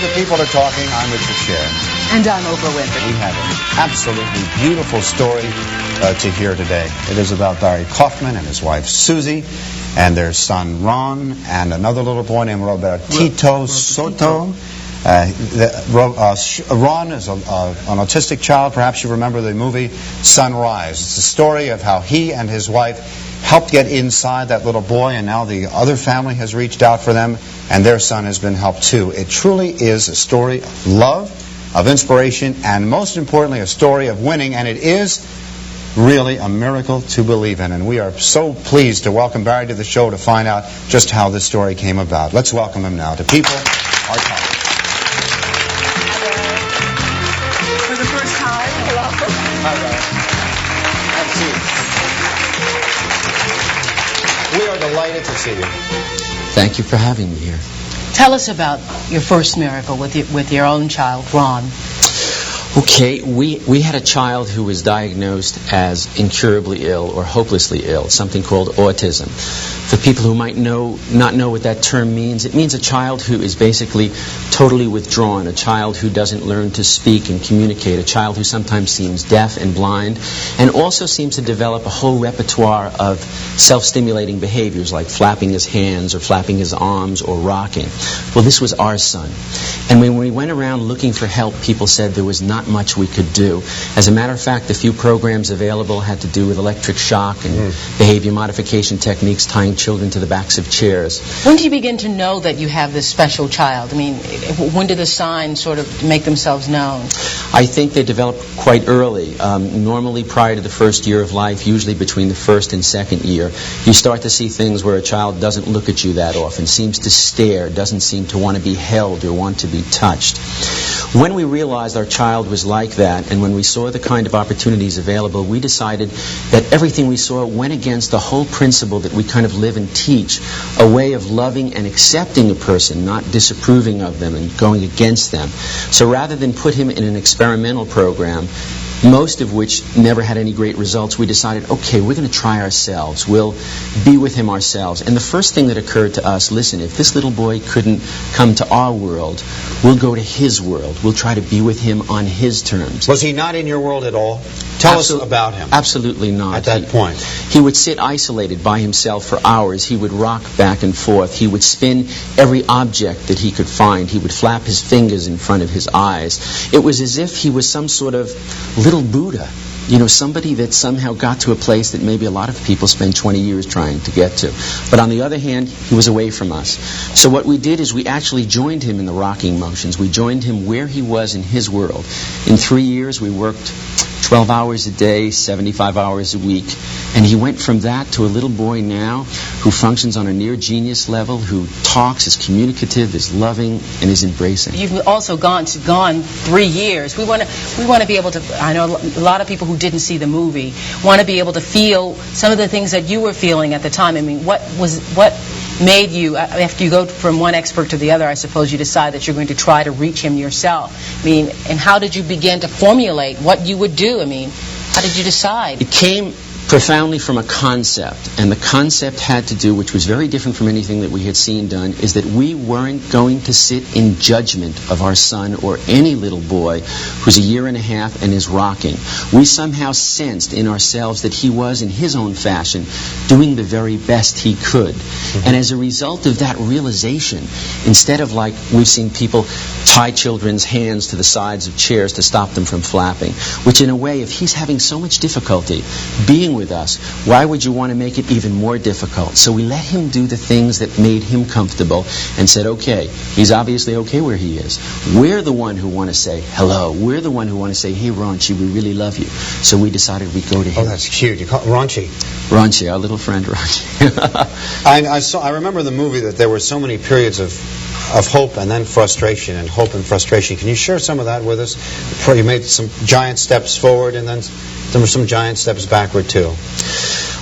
to People Are Talking. I'm Rich. And I'm Oprah Winfrey. We have an absolutely beautiful story to hear today. It is about Barry Kouffman and his wife Susie and their son Ron and another little boy named Robertito Soto. Ron is an autistic child. Perhaps you remember the movie Sunrise. It's the story of how he and his wife helped get inside that little boy, and now the other family has reached out for them, and their son has been helped too. It truly is a story of love, of inspiration, and most importantly, a story of winning, and it is really a miracle to believe in. And we are so pleased to welcome Barry to the show to find out just how this story came about. Let's welcome him now to People Are Talking. For the first time, hello. Hi, Barry. Have a seat. We are delighted to see you. Thank you for having me here. Tell us about your first miracle with your own child, Ron. Okay, we had a child who was diagnosed as incurably ill or hopelessly ill, something called autism. For people who might not know what that term means, it means a child who is basically totally withdrawn, a child who doesn't learn to speak and communicate, a child who sometimes seems deaf and blind, and also seems to develop a whole repertoire of self-stimulating behaviors like flapping his hands or flapping his arms or rocking. Well, this was our son. And when we went around looking for help, people said there was not much we could do. As a matter of fact, the few programs available had to do with electric shock and behavior modification techniques, tying children to the backs of chairs. When did you begin to know that you have this special child? I mean, when did the signs sort of make themselves known? I think they develop quite early. Normally prior to the first year of life, usually between the first and second year, you start to see things where a child doesn't look at you that often, seems to stare, doesn't seem to want to be held or want to be touched. When we realized our child was like that, and when we saw the kind of opportunities available, we decided that everything we saw went against the whole principle that we kind of live and teach, a way of loving and accepting a person, not disapproving of them and going against them. So rather than put him in an experimental program, most of which never had any great results, we decided, okay, we're going to try ourselves. We'll be with him ourselves. And the first thing that occurred to us, listen, if this little boy couldn't come to our world, we'll go to his world. We'll try to be with him on his terms. Was he not in your world at all? Tell us about him. Absolutely not. At that point. He would sit isolated by himself for hours. He would rock back and forth. He would spin every object that he could find. He would flap his fingers in front of his eyes. It was as if he was some sort of little Buddha. You know, somebody that somehow got to a place that maybe a lot of people spend 20 years trying to get to. But on the other hand, he was away from us. So what we did is we actually joined him in the rocking motions. We joined him where he was in his world. In 3 years, we worked 12 hours a day, 75 hours a week. And he went from that to a little boy now who functions on a near genius level, who talks, is communicative, is loving, and is embracing. You've also gone 3 years. We want to be able to, I know a lot of people who didn't see the movie want to be able to feel some of the things that you were feeling at the time. I mean, what made you, after you go from one expert to the other, I suppose you decide that you're going to try to reach him yourself. I mean, and how did you begin to formulate what you would do? I mean, how did you decide? It came profoundly from a concept, and the concept had to do, which was very different from anything that we had seen done, is that we weren't going to sit in judgment of our son or any little boy who's a year and a half and is rocking. We somehow sensed in ourselves that he was, in his own fashion, doing the very best he could. And as a result of that realization, instead of like we've seen people tie children's hands to the sides of chairs to stop them from flapping, which in a way, if he's having so much difficulty being with us, why would you want to make it even more difficult? So we let him do the things that made him comfortable and said, okay, he's obviously okay where he is. We're the one who want to say hello. We're the one who want to say, hey, Raunchy, we really love you. So we decided we'd go to him. Oh, that's cute. You call it Raunchy. Raunchy, our little friend Raunchy. I remember the movie that there were so many periods of hope and then frustration and hope and frustration. Can you share some of that with us? You made some giant steps forward and then there were some giant steps backward too.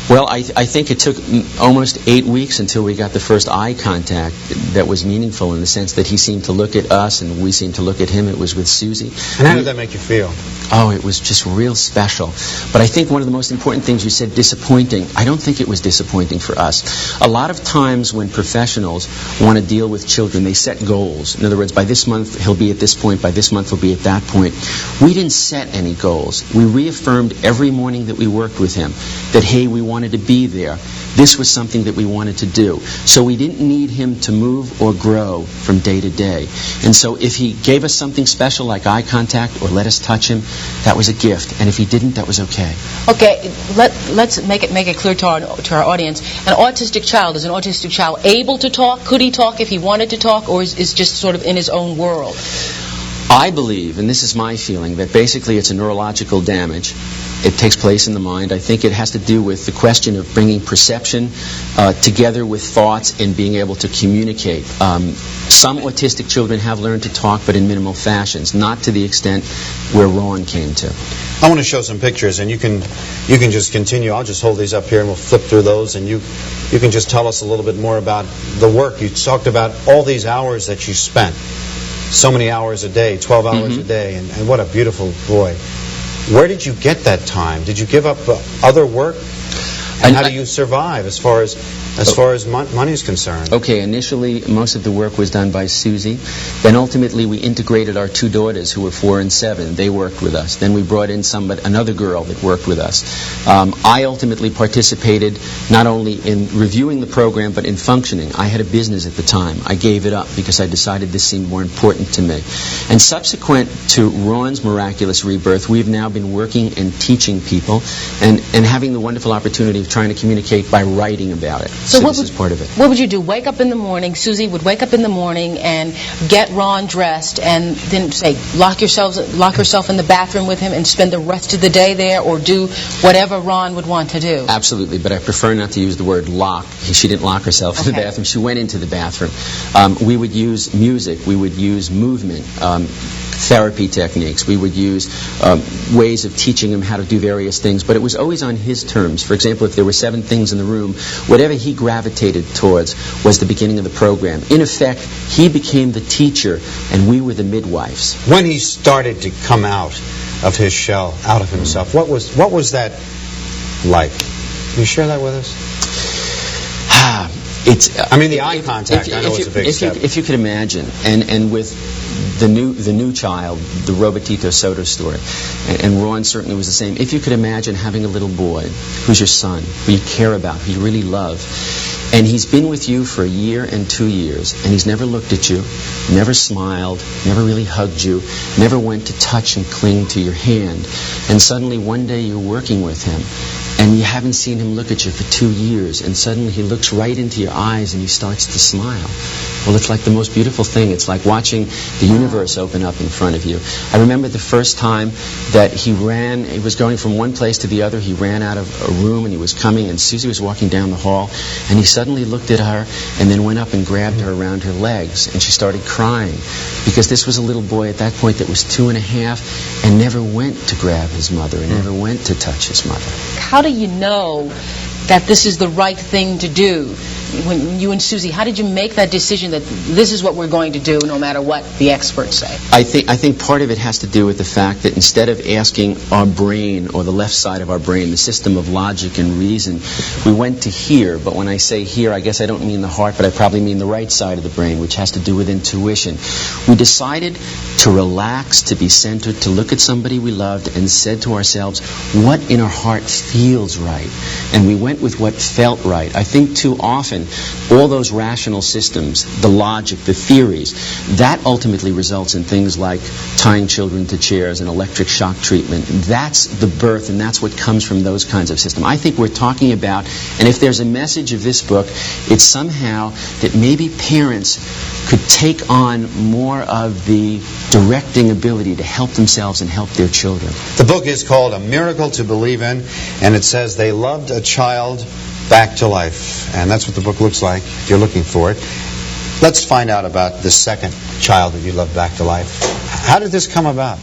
Well, I think it took almost 8 weeks until we got the first eye contact that was meaningful, in the sense that he seemed to look at us and we seemed to look at him. It was with Susie. And how did that make you feel? Oh, it was just real special. But I think one of the most important things you said, disappointing. I don't think it was disappointing for us. A lot of times when professionals want to deal with children, they set goals. In other words, by this month he'll be at this point, by this month he'll be at that point. We didn't set any goals. We reaffirmed every morning that we worked with him that, hey, we wanted to be there. This was something that we wanted to do. So we didn't need him to move or grow from day to day. And so if he gave us something special like eye contact or let us touch him, that was a gift. And if he didn't, that was okay. Okay, let's make it clear to our audience. An autistic child, is an autistic child able to talk? Could he talk if he wanted to talk, or is just sort of in his own world? I believe, and this is my feeling, that basically it's a neurological damage. It takes place in the mind. I think it has to do with the question of bringing perception together with thoughts and being able to communicate. Some autistic children have learned to talk, but in minimal fashions, not to the extent where Ron came to. I want to show some pictures, and you can just continue. I'll just hold these up here, and we'll flip through those, and you can just tell us a little bit more about the work. You talked about all these hours that you spent. So many hours a day, 12 hours a day, and what a beautiful boy. Where did you get that time? Did you give up other work? And how do you survive as far as money is concerned? Okay, initially most of the work was done by Susie. Then ultimately we integrated our two daughters who were 4 and 7. They worked with us. Then we brought in another girl that worked with us. I ultimately participated not only in reviewing the program but in functioning. I had a business at the time. I gave it up because I decided this seemed more important to me. And subsequent to Ron's miraculous rebirth, we've now been working and teaching people and having the wonderful opportunity of trying to communicate by writing about it. So this is part of it. What would you do? Wake up in the morning, Susie would wake up in the morning and get Ron dressed and then say, lock yourself in the bathroom with him and spend the rest of the day there, or do whatever Ron would want to do? Absolutely, but I prefer not to use the word lock. She didn't lock herself in the bathroom. She went into the bathroom. We would use music. We would use movement. Therapy techniques. We would use ways of teaching him how to do various things, but it was always on his terms. For example, if there were 7 things in the room, whatever he gravitated towards was the beginning of the program. In effect, he became the teacher and we were the midwives. When he started to come out of his shell, out of himself, what was that like? Can you share that with us? The eye contact, I know it's a big step. If you could imagine, and with the new child, the Robertito Soto story, and Ron certainly was the same. If you could imagine having a little boy who's your son, who you care about, who you really love, and he's been with you for 1 year and 2 years, and he's never looked at you, never smiled, never really hugged you, never went to touch and cling to your hand, and suddenly one day you're working with him, and you haven't seen him look at you for 2 years, and suddenly he looks right into your eyes and he starts to smile. Well, it's like the most beautiful thing. It's like watching the universe open up in front of you. I remember the first time that he was going from one place to the other. He ran out of a room and he was coming, and Susie was walking down the hall, and he suddenly looked at her and then went up and grabbed her around her legs, and she started crying because this was a little boy at that point that was 2 1/2 and never went to grab his mother and never went to touch his mother. How do you know that this is the right thing to do? When you and Susie, how did you make that decision that this is what we're going to do no matter what the experts say? I think part of it has to do with the fact that instead of asking our brain, or the left side of our brain, the system of logic and reason, we went to here. But when I say here, I guess I don't mean the heart, but I probably mean the right side of the brain, which has to do with intuition. We decided to relax, to be centered, to look at somebody we loved and said to ourselves, what in our heart feels right? And we went with what felt right. I think too often all those rational systems, the logic, the theories, that ultimately results in things like tying children to chairs and electric shock treatment. That's the birth, and that's what comes from those kinds of systems. I think we're talking about, and if there's a message of this book, it's somehow that maybe parents could take on more of the directing ability to help themselves and help their children. The book is called A Miracle to Believe In, and it says they loved a child back to life. And that's what the book looks like if you're looking for it. Let's find out about the second child that you loved back to life. How did this come about?